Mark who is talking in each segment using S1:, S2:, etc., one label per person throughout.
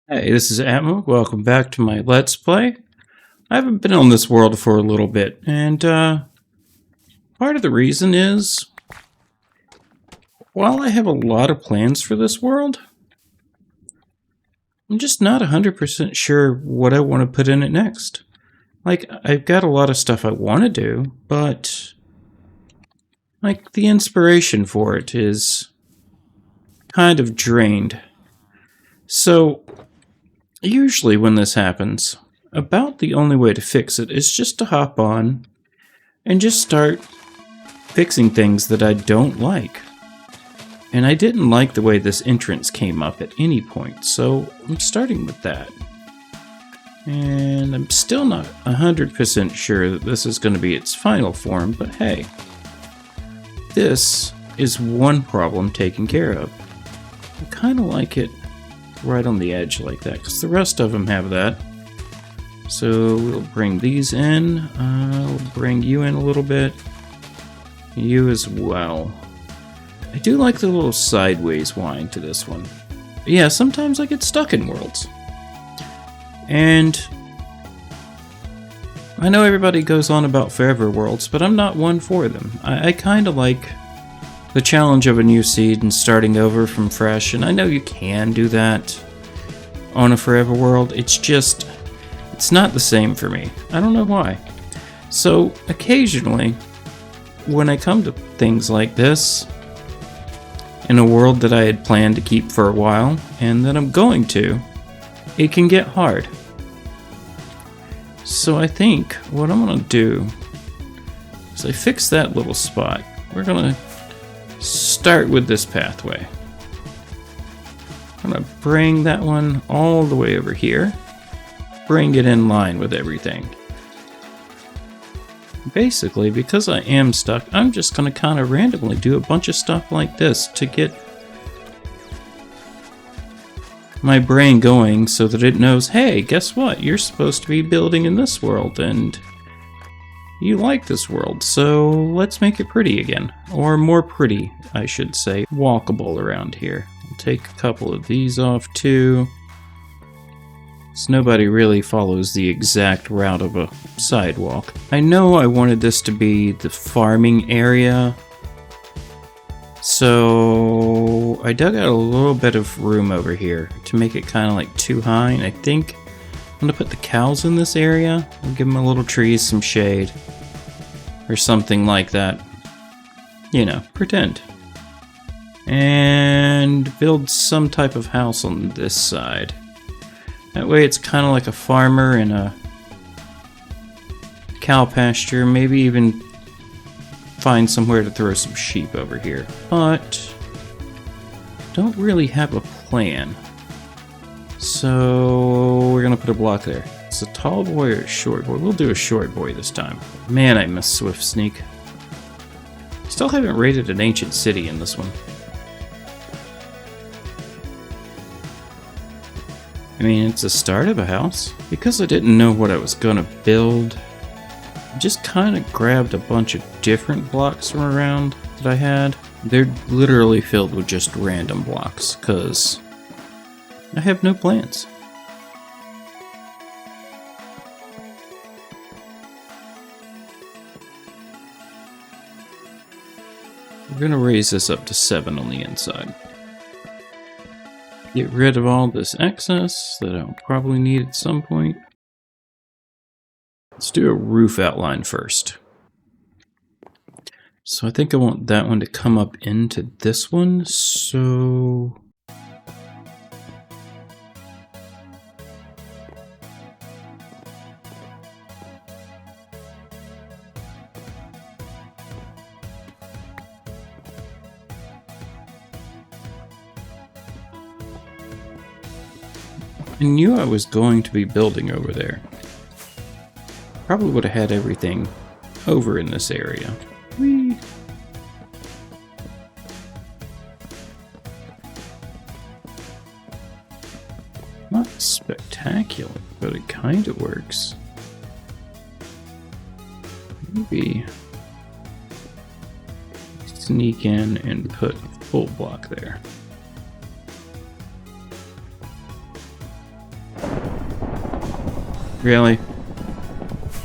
S1: Hey, this is Atmo. Welcome back to my Let's Play. I haven't been on this world for a little bit, and part of the reason is, while I have a lot of plans for this world, I'm just not 100% sure what I want to put in it next. Like, I've got a lot of stuff I want to do, but like, the inspiration for it is kind of drained. So, usually when this happens, about the only way to fix it is just to hop on and just start fixing things that I don't like. And I didn't like the way this entrance came up at any point, so I'm starting with that. And I'm still not 100% sure that this is going to be its final form, but hey, this is one problem taken care of. I kind of like it right on the edge like that, because the rest of them have that. So we'll bring these in. We'll bring you in a little bit. You as well. I do like the little sideways wind to this one. But yeah, sometimes I get stuck in worlds. And I know everybody goes on about forever worlds, but I'm not one for them. I kind of like the challenge of a new seed and starting over from fresh, and I know you can do that on a forever world. It's just, it's not the same for me. I don't know why. So occasionally, when I come to things like this, in a world that I had planned to keep for a while, and that I'm going to, it can get hard. So I think what I'm going to do is I fix that little spot. We're going to start with this pathway. I'm going to bring that one all the way over here. Bring it in line with everything. Basically, because I am stuck, I'm just going to kind of randomly do a bunch of stuff like this to get my brain going so that it knows, hey, guess what? You're supposed to be building in this world, and you like this world, so let's make it pretty again. Or more pretty, I should say. Walkable around here. I'll take a couple of these off, too. So nobody really follows the exact route of a sidewalk. I know I wanted this to be the farming area, so I dug out a little bit of room over here to make it kind of like too high, and I think I'm going to put the cows in this area. I'll give them a little trees, some shade, or something like that. You know, pretend. And build some type of house on this side. That way it's kind of like a farmer in a cow pasture, maybe even find somewhere to throw some sheep over here. But don't really have a plan. So we're gonna put a block there. It's a tall boy or a short boy? We'll do a short boy this time. Man, I miss Swift Sneak. Still haven't raided an ancient city in this one. I mean, it's the start of a house. Because I didn't know what I was gonna build, I just kind of grabbed a bunch of different blocks from around that I had. They're literally filled with just random blocks, because I have no plans. We're gonna raise this up to 7 on the inside. Get rid of all this excess that I'll probably need at some point. Let's do a roof outline first. So I think I want that one to come up into this one, so I knew I was going to be building over there. Probably would have had everything over in this area. Whee! Not spectacular, but it kind of works. Maybe sneak in and put a full block there. Really?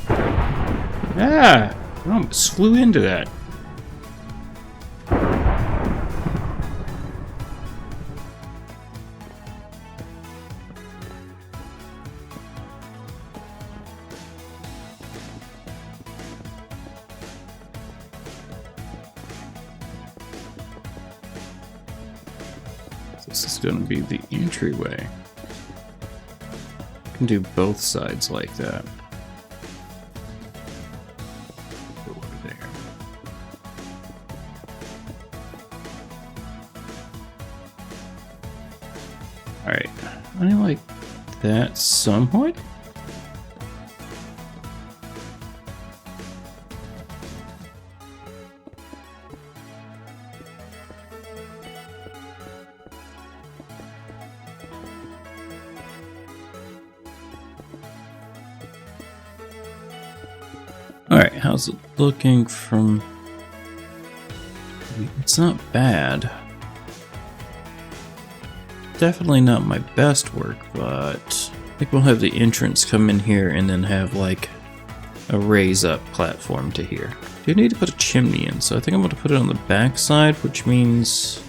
S1: Ah! I almost flew into that. This is going to be the entryway. I can do both sides like that. Go over there. Alright, I like that somewhat. Alright, how's it looking from... It's not bad. Definitely not my best work, but I think we'll have the entrance come in here and then have like a raise up platform to here. Do need to put a chimney in, so I think I'm going to put it on the back side, which means...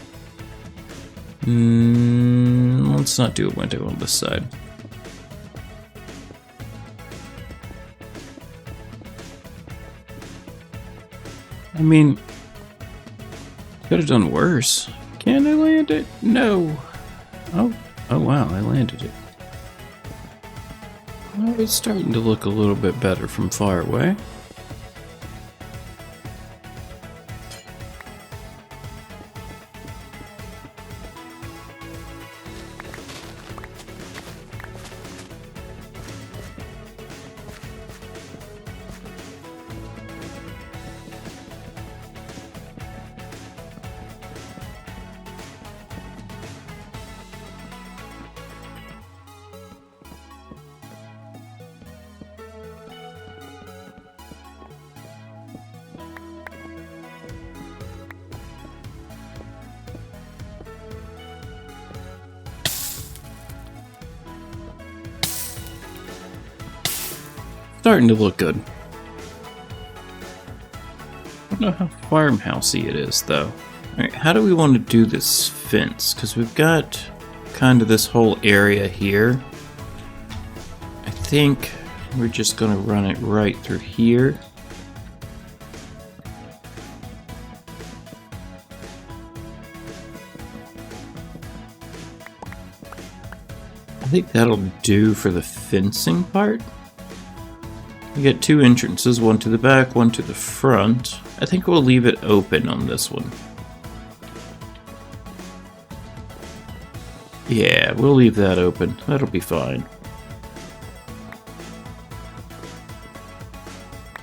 S1: let's not do a window on this side. I mean, could have done worse. Can I land it? No. Oh wow, I landed it. Well, it's starting to look a little bit better from far away. Starting to look good. I don't know how farmhousey it is, though. Alright, how do we want to do this fence? Because we've got kind of this whole area here. I think we're just going to run it right through here. I think that'll do for the fencing part. We get two entrances, one to the back, one to the front. I think we'll leave it open on this one. Yeah, we'll leave that open. That'll be fine.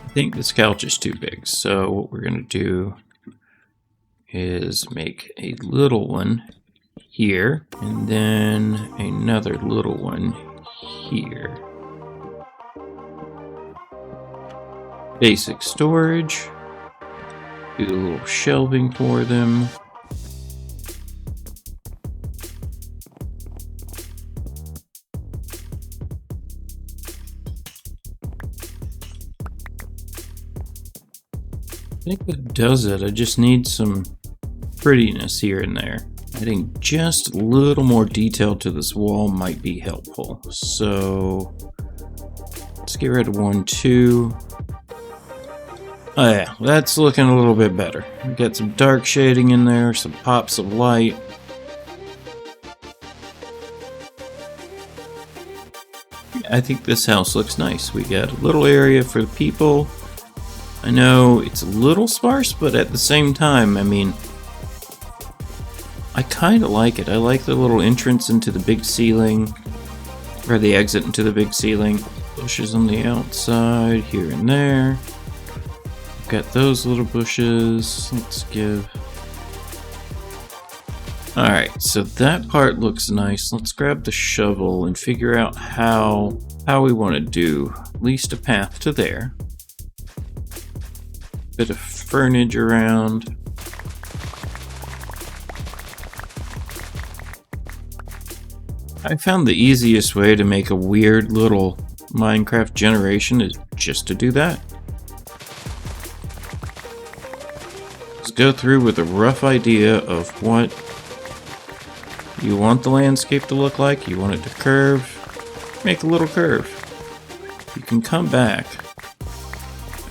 S1: I think this couch is too big, so what we're going to do is make a little one here, and then another little one here. Basic storage. Do a little shelving for them. I think that does it. I just need some prettiness here and there. Adding just a little more detail to this wall might be helpful. So let's get rid of 1, 2. Oh yeah, that's looking a little bit better. We got some dark shading in there, some pops of light. I think this house looks nice. We got a little area for the people. I know it's a little sparse, but at the same time, I mean, I kind of like it. I like the little entrance into the big ceiling, or the exit into the big ceiling. Bushes on the outside, here and there. Got those little bushes. Let's give... Alright, so that part looks nice. Let's grab the shovel and figure out how we want to do. At least a path to there. Bit of furniture around. I found the easiest way to make a weird little Minecraft generation is just to do that. Let's go through with a rough idea of what you want the landscape to look like. You want it to curve, make a little curve. You can come back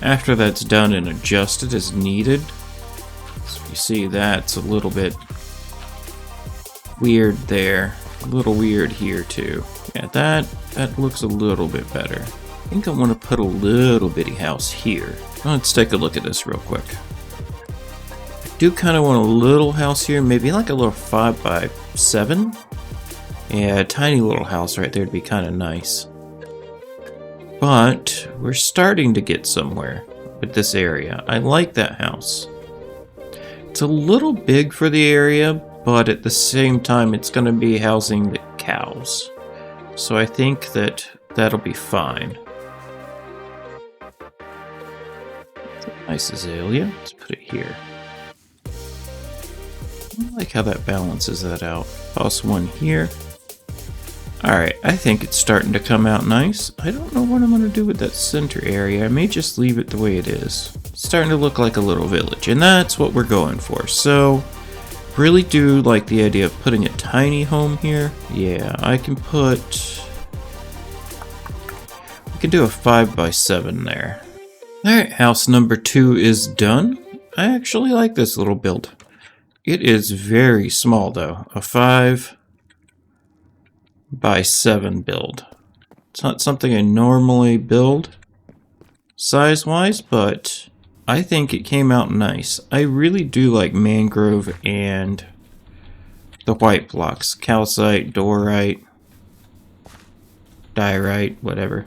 S1: after that's done and adjust it as needed. So you see that's a little bit weird there, a little weird here too. Yeah, that looks a little bit better. I think I want to put a little bitty house here. Let's take a look at this real quick. I do kind of want a little house here, maybe like a little 5x7. Yeah, a tiny little house right there would be kind of nice. But we're starting to get somewhere with this area. I like that house. It's a little big for the area, but at the same time it's going to be housing the cows. So I think that'll be fine. Nice azalea. Let's put it here. I like how that balances that out. Toss one here. Alright, I think it's starting to come out nice. I don't know what I'm going to do with that center area. I may just leave it the way it is. It's starting to look like a little village, and that's what we're going for. So, really do like the idea of putting a tiny home here. Yeah, I can put... we can do a 5x7 there. Alright, house number 2 is done. I actually like this little build. It is very small though. A 5x7 build. It's not something I normally build size-wise, but I think it came out nice. I really do like mangrove and the white blocks. Calcite, diorite, diorite, whatever.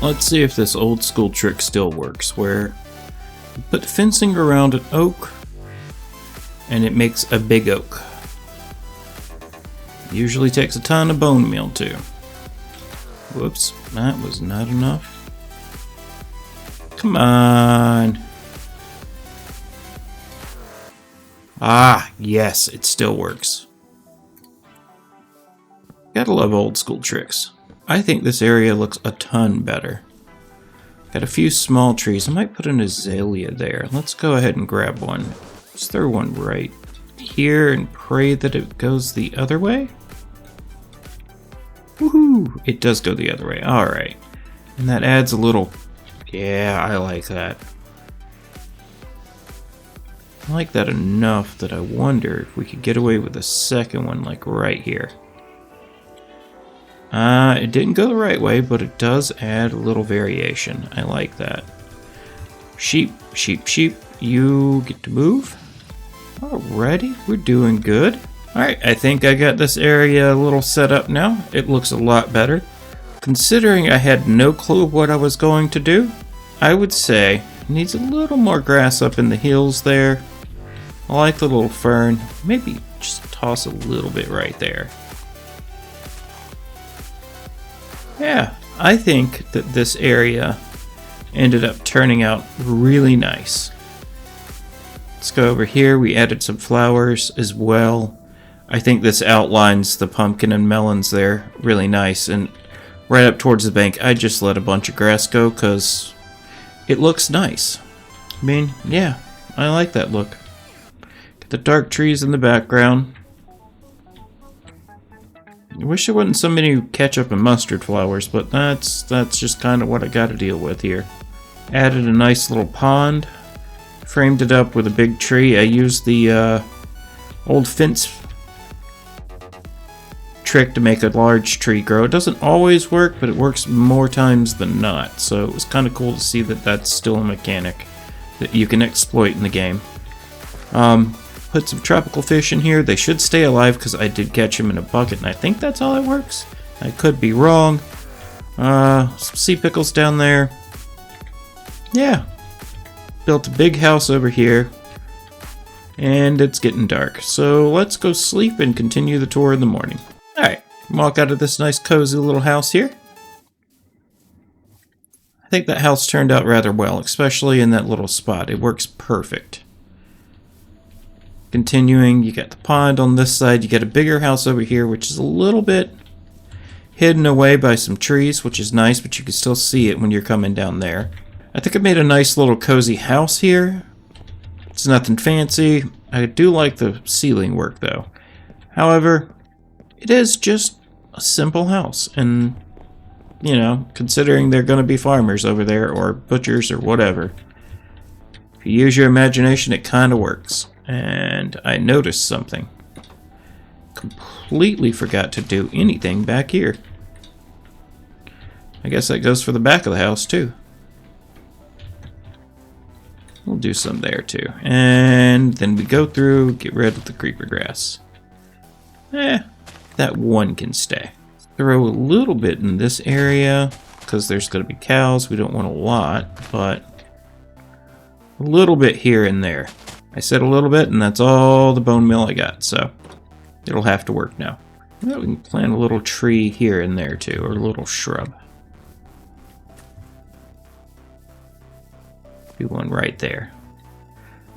S1: Let's see if this old school trick still works, where you put fencing around an oak and it makes a big oak. Usually takes a ton of bone meal too. Whoops, that was not enough. Come on. Ah, yes, it still works. Gotta love old school tricks. I think this area looks a ton better. Got a few small trees. I might put an azalea there. Let's go ahead and grab one. Let's throw one right here and pray that it goes the other way. Woohoo! It does go the other way. Alright. And that adds a little... yeah, I like that. I like that enough that I wonder if we could get away with a second one like right here. It didn't go the right way, but it does add a little variation. I like that. Sheep, sheep, sheep, you get to move. Alrighty, we're doing good. Alright, I think I got this area a little set up now. It looks a lot better. Considering I had no clue what I was going to do, I would say it needs a little more grass up in the hills there. I like the little fern. Maybe just toss a little bit right there. Yeah, I think that this area ended up turning out really nice. Let's go over here. We added some flowers as well. I think this outlines the pumpkin and melons there really nice. And right up towards the bank, I just let a bunch of grass go because it looks nice. I mean, yeah, I like that look. Got the dark trees in the background. I wish there wasn't so many ketchup and mustard flowers, but that's just kind of what I got to deal with here. Added a nice little pond. Framed it up with a big tree. I used the old fence trick to make a large tree grow. It doesn't always work, but it works more times than not. So it was kind of cool to see that that's still a mechanic that you can exploit in the game. Put some tropical fish in here. They should stay alive because I did catch them in a bucket, and I think that's how it works. I could be wrong. Some sea pickles down there. Yeah. Built a big house over here. And it's getting dark. So let's go sleep and continue the tour in the morning. Alright, walk out of this nice cozy little house here. I think that house turned out rather well, especially in that little spot. It works perfect. Continuing, you got the pond on this side. You got a bigger house over here, which is a little bit hidden away by some trees, which is nice, but you can still see it when you're coming down there. I think I made a nice little cozy house here. It's nothing fancy. I do like the ceiling work, though. However, it is just a simple house, and, you know, considering they're going to be farmers over there, or butchers, or whatever, if you use your imagination, it kind of works. And I noticed something. Completely forgot to do anything back here. I guess that goes for the back of the house, too. We'll do some there, too. And then we go through, get rid of the creeper grass. That one can stay. Throw a little bit in this area, because there's going to be cows. We don't want a lot, but a little bit here and there. I said a little bit, and that's all the bone meal I got, so it'll have to work now. Well, we can plant a little tree here and there, too, or a little shrub. Do one right there.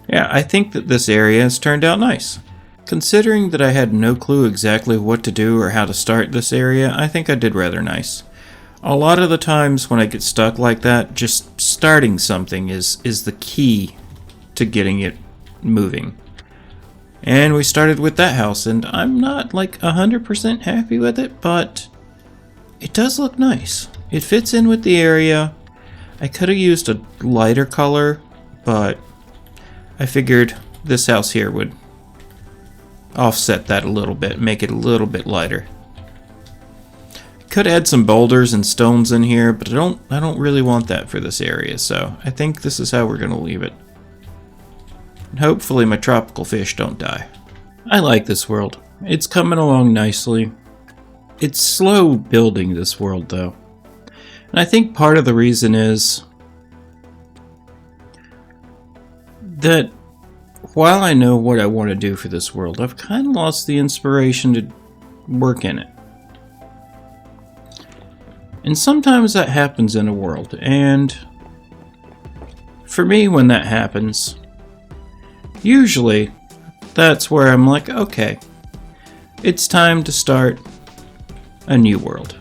S1: Yeah, I think that this area has turned out nice. Considering that I had no clue exactly what to do or how to start this area, I think I did rather nice. A lot of the times when I get stuck like that, just starting something is the key to getting it moving. And we started with that house, and I'm not like 100% happy with it, but it does look nice. It fits in with the area. I could have used a lighter color, but I figured this house here would offset that a little bit, make it a little bit lighter. Could add some boulders and stones in here, but I don't really want that for this area, so I think this is how we're going to leave it. And hopefully my tropical fish don't die. I like this world. It's coming along nicely. It's slow building this world, though. And I think part of the reason is that while I know what I want to do for this world, I've kind of lost the inspiration to work in it. And sometimes that happens in a world, and for me, when that happens, usually that's where I'm like, okay, it's time to start a new world.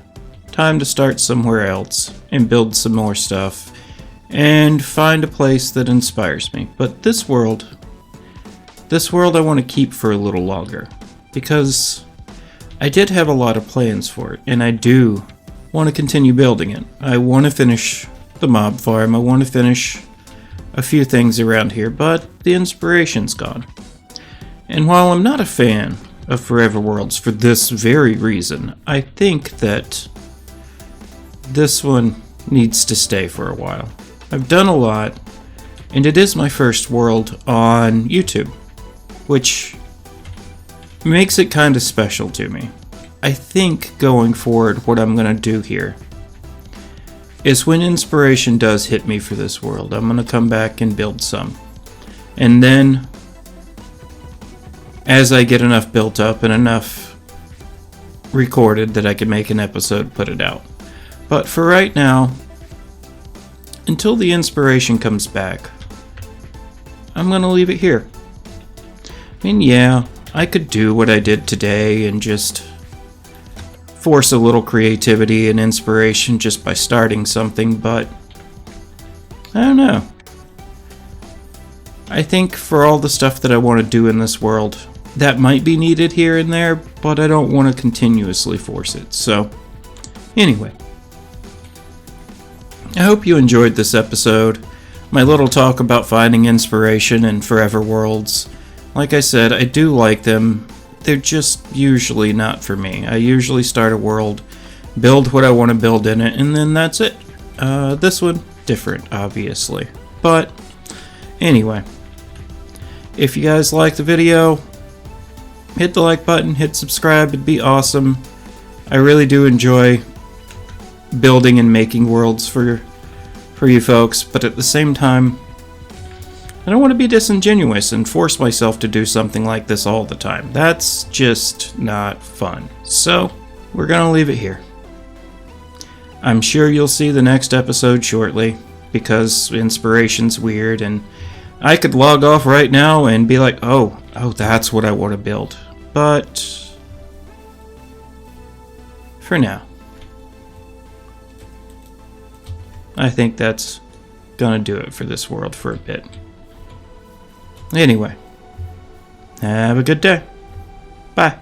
S1: Time to start somewhere else and build some more stuff and find a place that inspires me. But this world I want to keep for a little longer, because I did have a lot of plans for it, and I do want to continue building it. I want to finish the mob farm. I want to finish a few things around here, but the inspiration's gone. And while I'm not a fan of Forever Worlds for this very reason, I think that this one needs to stay for a while. I've done a lot, and it is my first world on YouTube, which makes it kind of special to me. I think going forward, what I'm going to do here is when inspiration does hit me for this world, I'm going to come back and build some. And then, as I get enough built up and enough recorded that I can make an episode, put it out. But for right now, until the inspiration comes back, I'm going to leave it here. I mean, yeah, I could do what I did today and just force a little creativity and inspiration just by starting something, but I don't know. I think for all the stuff that I want to do in this world, that might be needed here and there, but I don't want to continuously force it. So, anyway, I hope you enjoyed this episode. My little talk about finding inspiration in Forever Worlds. Like I said, I do like them. They're just usually not for me. I usually start a world, build what I want to build in it, and then that's it. This one, different, obviously. But, anyway, if you guys like the video, hit the like button, hit subscribe, it'd be awesome. I really do enjoy building and making worlds for you folks, but at the same time, I don't want to be disingenuous and force myself to do something like this all the time. That's just not fun. So, we're gonna leave it here. I'm sure you'll see the next episode shortly, because inspiration's weird, and I could log off right now and be like, oh, that's what I want to build. But, for now, I think that's gonna do it for this world for a bit. Anyway, have a good day. Bye.